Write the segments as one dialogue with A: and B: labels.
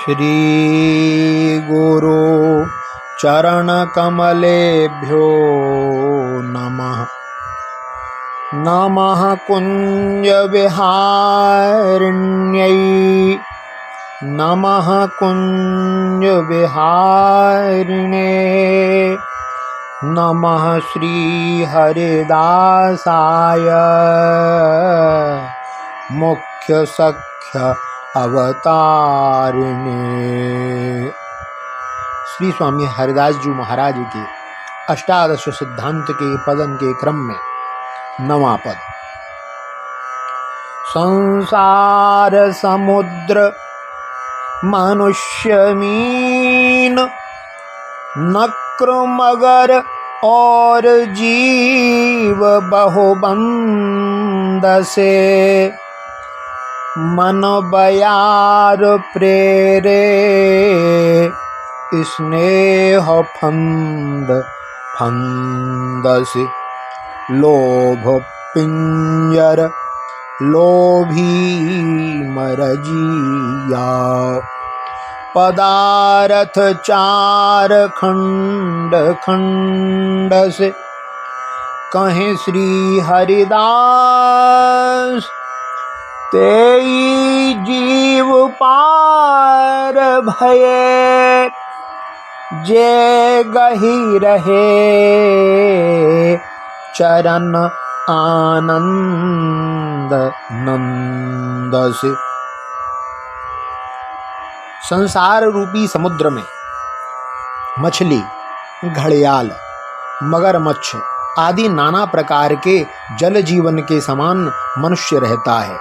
A: श्री गुरु चरण कमलेभ्यो नमः। नमः कुंज विहारिण्यै नमः कुंज विहारिणे नमः श्री हरिदासाय मुख्य सख्य अवतारिणे। श्री स्वामी हरिदास जी महाराज के अष्टादश सिद्धांत के पदन के क्रम में नवा पद। संसार समुद्र मनुष्य मीन नक्र मगर और जीव बहुबंद से मन बयार प्रेरे स्नेह फंद फंद से लोभ पिंजर लोभी मरजिया पदार्थ चार खंड खंड से कहें श्री हरिदास तेई जीव पार भये जे गही रहे चरण आनंद नंद से। संसार रूपी समुद्र में मछली, घड़ियाल, मगरमच्छ आदि नाना प्रकार के जल जीवन के समान मनुष्य रहता है।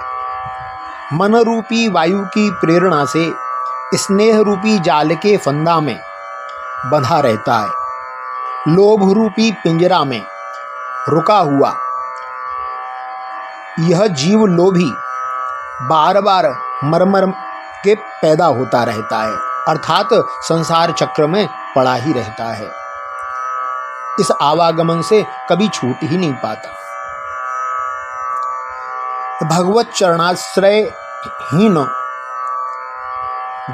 A: मन रूपी वायु की प्रेरणा से स्नेह रूपी जाल के फंदा में बंधा रहता है। लोभ रूपी पिंजरा में रुका हुआ यह जीव लोभी बार बार मर के पैदा होता रहता है, अर्थात संसार चक्र में पड़ा ही रहता है। इस आवागमन से कभी छूट ही नहीं पाता। भगवत चरणाश्रय हीन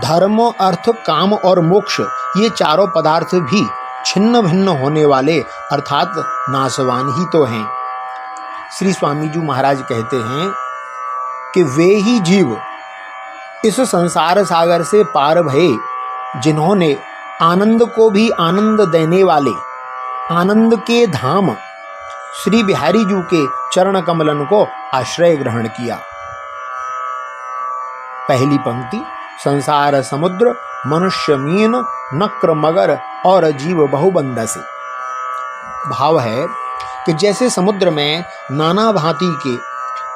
A: धर्म अर्थ काम और मोक्ष ये चारों पदार्थ भी छिन्न भिन्न होने वाले अर्थात नाशवान ही तो हैं। श्री स्वामी जी महाराज कहते हैं कि वे ही जीव इस संसार सागर से पार भये जिन्होंने आनंद को भी आनंद देने वाले आनंद के धाम श्री बिहारी जी के चरण कमलन को आश्रय ग्रहण किया। पहली पंक्ति संसार समुद्र मनुष्य मीन नक्र मगर और जीव बहुबंद से। भाव है कि जैसे समुद्र में नाना भांति के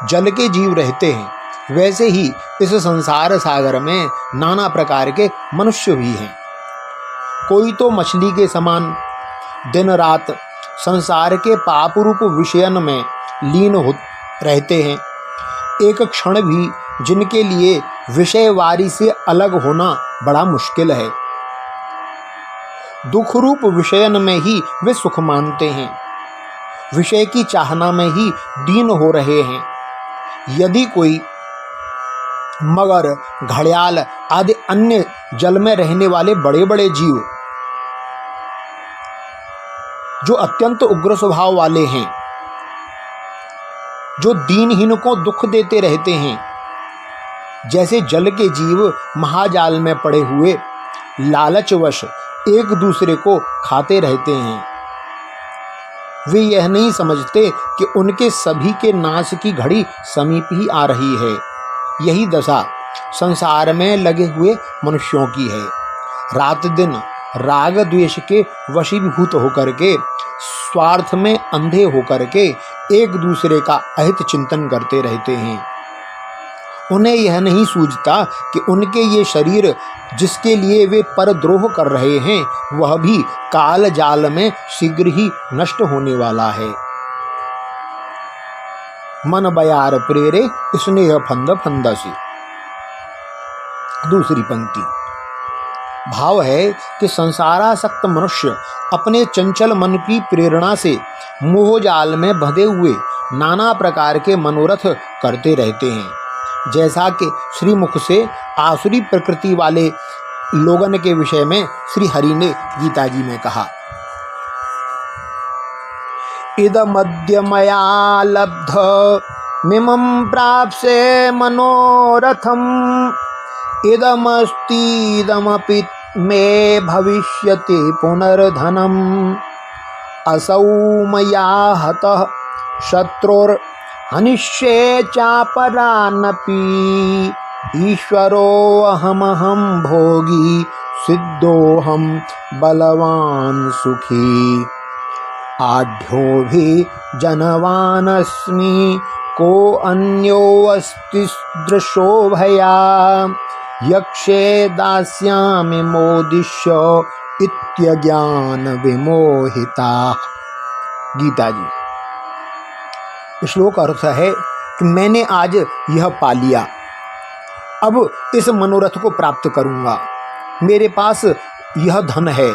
A: जल के जीव रहते हैं, वैसे ही इस संसार सागर में नाना प्रकार के मनुष्य भी हैं। कोई तो मछली के समान दिन रात संसार के पाप रूप विषयन में लीन हो रहते हैं। एक क्षण भी जिनके लिए विषयवारी से अलग होना बड़ा मुश्किल है। दुख रूप विषयन में ही वे सुख मानते हैं, विषय की चाहना में ही दीन हो रहे हैं। यदि कोई मगर, घड़ियाल आदि अन्य जल में रहने वाले बड़े बड़े जीव जो अत्यंत उग्र स्वभाव वाले हैं, जो दीनहीन को दुख देते रहते हैं, जैसे जल के जीव महाजाल में पड़े हुए लालचवश एक दूसरे को खाते रहते हैं, वे यह नहीं समझते कि उनके सभी के नाश की घड़ी समीप ही आ रही है। यही दशा संसार में लगे हुए मनुष्यों की है। रात दिन राग द्वेष के वशीभूत होकर के, स्वार्थ में अंधे होकर के एक दूसरे का अहित चिंतन करते रहते हैं। उन्हें यह नहीं सूझता कि उनके ये शरीर जिसके लिए वे परद्रोह कर रहे हैं, वह भी काल जाल में शीघ्र ही नष्ट होने वाला है। मन बयार प्रेरे स्नेह फंद फंदसी। दूसरी पंक्ति। भाव है कि संसारासक्त मनुष्य अपने चंचल मन की प्रेरणा से मोह जाल में बंधे हुए नाना प्रकार के मनोरथ करते रहते हैं। जैसा कि श्रीमुख से आसुरी प्रकृति वाले लोगन के विषय में श्री हरि ने गीता जी में कहा, इदमद्य मया लब्ध मिमं प्राप्स्ये मनोरथम् इदमस्तीदमपि मे भविष्यति पुनर्धनम् असौ मया हतः शत्रुर्हनिष्ये चापरानपि ईश्वरोऽहमहं भोगी सिद्धोऽहं बलवान् सुखी आढ्योऽभि जनवानस्मि को अन्योऽस्ति दृशो भया यक्षे दास्यामि मोदिष्य इत्यज्ञान विमोहिता। गीता जी। श्लोक अर्थ है कि मैंने आज यह पा लिया, अब इस मनोरथ को प्राप्त करूंगा। मेरे पास यह धन है,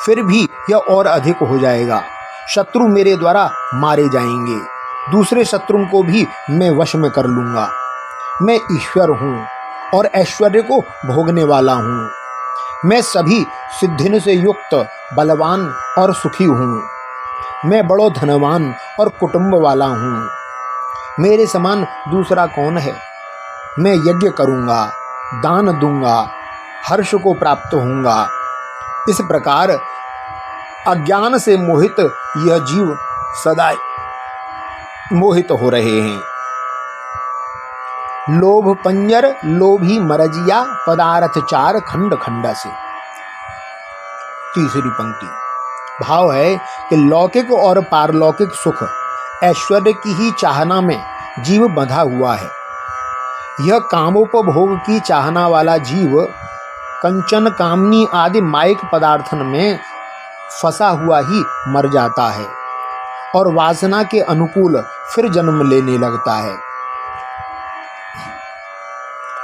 A: फिर भी यह और अधिक हो जाएगा। शत्रु मेरे द्वारा मारे जाएंगे, दूसरे शत्रुओं को भी मैं वश में कर लूंगा। मैं ईश्वर हूँ और ऐश्वर्य को भोगने वाला हूँ। मैं सभी सिद्धियों से युक्त बलवान और सुखी हूँ। मैं बड़ो धनवान और कुटुंब वाला हूँ। मेरे समान दूसरा कौन है। मैं यज्ञ करूँगा, दान दूंगा, हर्ष को प्राप्त होऊंगा। इस प्रकार अज्ञान से मोहित यह जीव सदा मोहित हो रहे हैं। लोभ पंजर लोभी मरजिया पदार्थ चार खंड खंड से। तीसरी पंक्ति भाव है कि लौकिक और पारलौकिक सुख ऐश्वर्य की ही चाहना में जीव बंधा हुआ है। यह कामोपभोग की चाहना वाला जीव कंचन कामनी आदि मायिक पदार्थन में फंसा हुआ ही मर जाता है और वासना के अनुकूल फिर जन्म लेने लगता है।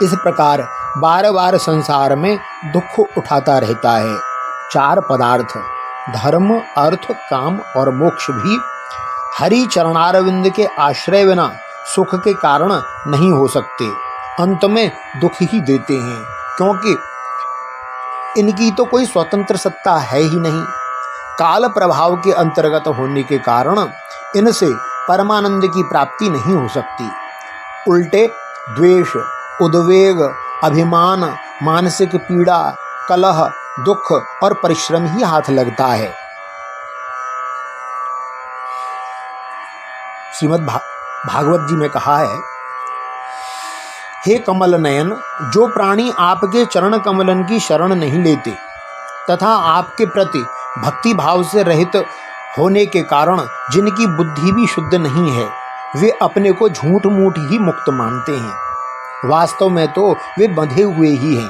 A: इस प्रकार बार बार संसार में दुख उठाता रहता है। चार पदार्थ धर्म, अर्थ, काम और मोक्ष भी हरि चरणारविंद के आश्रय बिना सुख के कारण नहीं हो सकते, अंत में दुख ही देते हैं, क्योंकि इनकी तो कोई स्वतंत्र सत्ता है ही नहीं। काल प्रभाव के अंतर्गत होने के कारण इनसे परमानंद की प्राप्ति नहीं हो सकती। उल्टे द्वेष, उद्वेग, अभिमान, मानसिक पीड़ा, कलह, दुख और परिश्रम ही हाथ लगता है। श्रीमद् भागवत जी में कहा है, हे कमल नयन, जो प्राणी आपके चरण कमलन की शरण नहीं लेते तथा आपके प्रति भक्ति भाव से रहित होने के कारण जिनकी बुद्धि भी शुद्ध नहीं है, वे अपने को झूठ मूठ ही मुक्त मानते हैं। वास्तव में तो वे बंधे हुए ही हैं।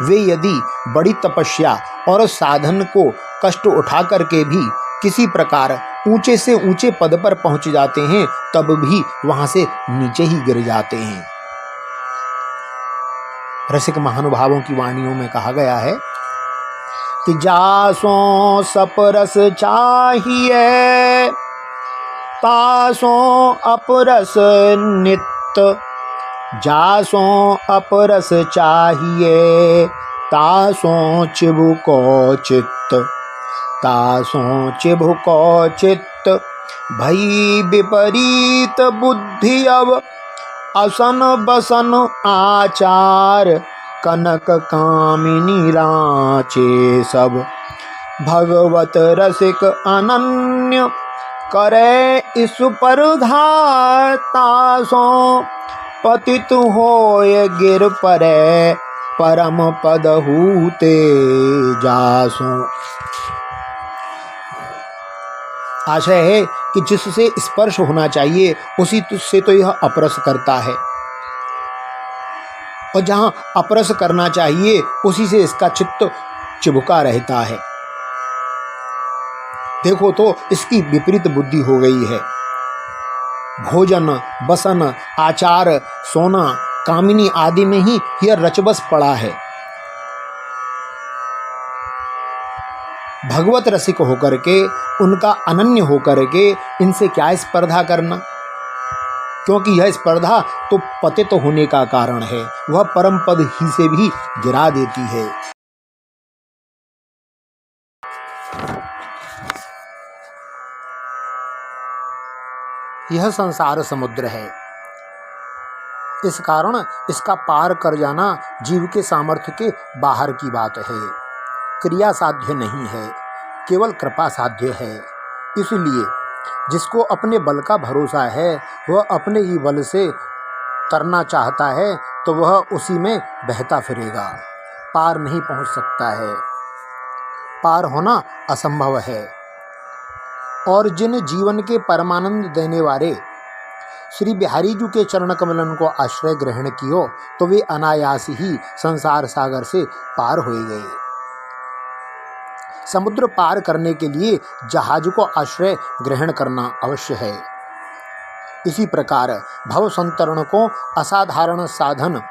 A: वे यदि बड़ी तपस्या और साधन को कष्ट उठा करके भी किसी प्रकार ऊंचे से ऊंचे पद पर पहुंच जाते हैं, तब भी वहां से नीचे ही गिर जाते हैं। रसिक महानुभावों की वाणियों में कहा गया है कि जासों सपरस चाहिए तासों अपरस नित, जासों अपरस चाहिए तासों चिबुको चित्त, तासों चिबुको चित्त भई विपरीत बुद्धि अब असन बसन आचार, कनक कामिनी राचे सब भगवत रसिक अनन्य करे इस पर धार, तासों पतित होय गिर परे परम पद हूते जासों। आशय है कि जिससे स्पर्श होना चाहिए उसी से तो यह अपरस करता है, और जहां अपरस करना चाहिए उसी से इसका चित्त चिबुका रहता है। देखो तो इसकी विपरीत बुद्धि हो गई है। भोजन, बसन, आचार, सोना, कामिनी आदि में ही यह रचबस पड़ा है। भगवत रसिक होकर के, उनका अनन्य होकर के इनसे क्या स्पर्धा करना, क्योंकि यह स्पर्धा तो पतित होने का कारण है। वह परम पद ही से भी गिरा देती है। यह संसार समुद्र है। इस कारण इसका पार कर जाना जीव के सामर्थ्य के बाहर की बात है। क्रिया साध्य नहीं है, केवल कृपा साध्य है। इसलिए जिसको अपने बल का भरोसा है, वह अपने ही बल से तरना चाहता है तो वह उसी में बहता फिरेगा, पार नहीं पहुंच सकता है। पार होना असंभव है। और जिन जीवन के परमानंद देने वाले श्री बिहारी जी के चरण कमलन को आश्रय ग्रहण कियो, तो वे अनायास ही संसार सागर से पार हो गए। समुद्र पार करने के लिए जहाज को आश्रय ग्रहण करना अवश्य है। इसी प्रकार भव संतरण को असाधारण साधन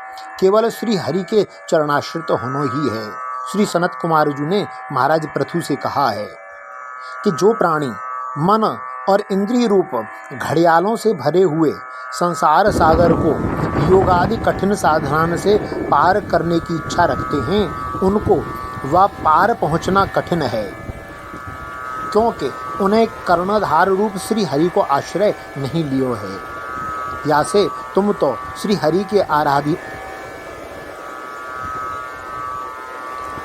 A: केवल श्री हरि के चरणाश्रित होना ही है। श्री सनत कुमार जी ने महाराज पृथु से कहा है कि जो प्राणी मन और इंद्रिय रूप घड़ियालों से भरे हुए संसार सागर को योगादि कठिन साधना से पार करने की इच्छा रखते हैं, उनको वह पार पहुंचना कठिन है, क्योंकि उन्हें कर्णधार रूप श्री हरि को आश्रय नहीं लियो है। या से तुम तो श्री हरि के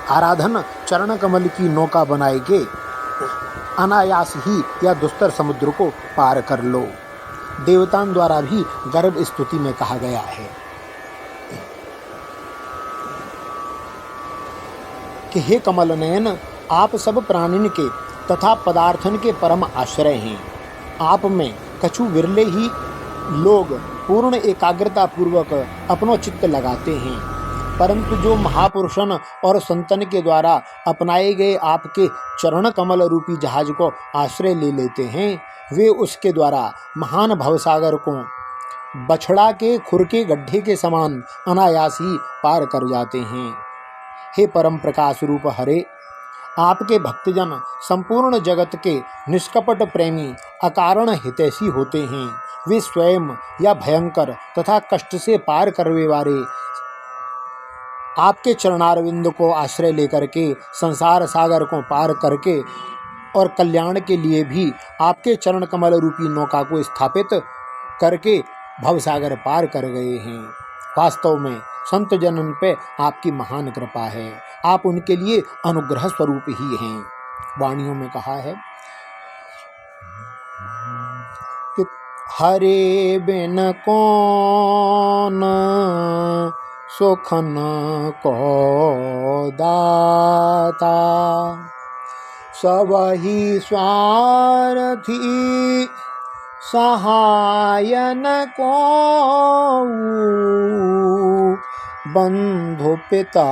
A: आराधन चरण कमल की नौका बनाए के अनायास ही या दुस्तर समुद्र को पार कर लो। देवताओं द्वारा भी गर्भ स्तुति में कहा गया है कि हे कमल नयन, आप सब प्राणिन के तथा पदार्थन के परम आश्रय हैं। आप में कछु विरले ही लोग पूर्ण एकाग्रता पूर्वक अपनो चित्त लगाते हैं, परंतु जो महापुरुषन और संतन के द्वारा अपनाए गए आपके चरण कमल रूपी जहाज को आश्रय ले लेते हैं, वे उसके द्वारा महान भवसागर को बछड़ा के खुर के गड्ढे के समान अनायास ही पार कर जाते हैं। हे परम प्रकाश रूप हरे, आपके भक्तजन संपूर्ण जगत के निष्कपट प्रेमी अकारण हितैषी होते हैं। वे स्वयं या भयंकर तथा कष्ट से पार करने वाले आपके चरणारविंद को आश्रय लेकर के संसार सागर को पार करके और कल्याण के लिए भी आपके चरण कमल रूपी नौका को स्थापित करके भवसागर पार कर गए हैं। वास्तव में संत जनन पे आपकी महान कृपा है। आप उनके लिए अनुग्रह स्वरूप ही हैं। वाणियों में कहा है कि हरे बिन कौन सुखन को दाता, सबहि स्वार्थी सहायन को, बंधु पिता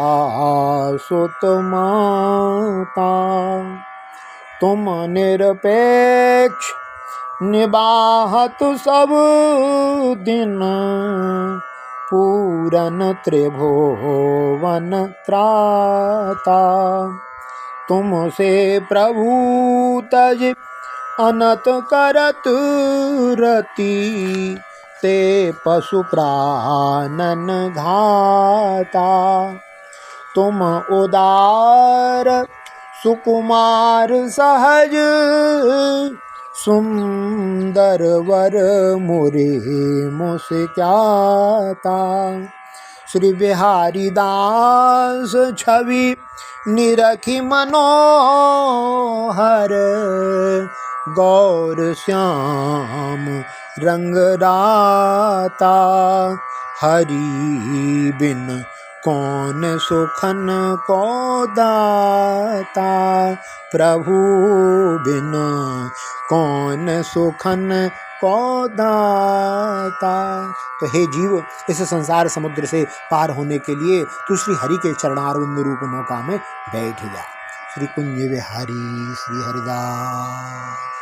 A: सुत माता, तुम निरपेक्ष निबाहत सब दिन, पूरन त्रिभुवन त्राता, तुमसे प्रभु तज अनत करत रति, ते पशु प्राणन घाता, तुम उदार सुकुमार सहज, सुंदर वर मुरे मुस्क्याता, श्री बिहारी दास छवि निरखी मनोहर, गौर श्याम रंग राता, हरि बिन कौन सुखन को दाता, प्रभु बिन कौन सुखन को दाता। तो हे जीव, इस संसार समुद्र से पार होने के लिए तू श्री हरि के चरणारविंद रूप नौका में बैठ जा। श्री कुंज बिहारी श्री हरिदास।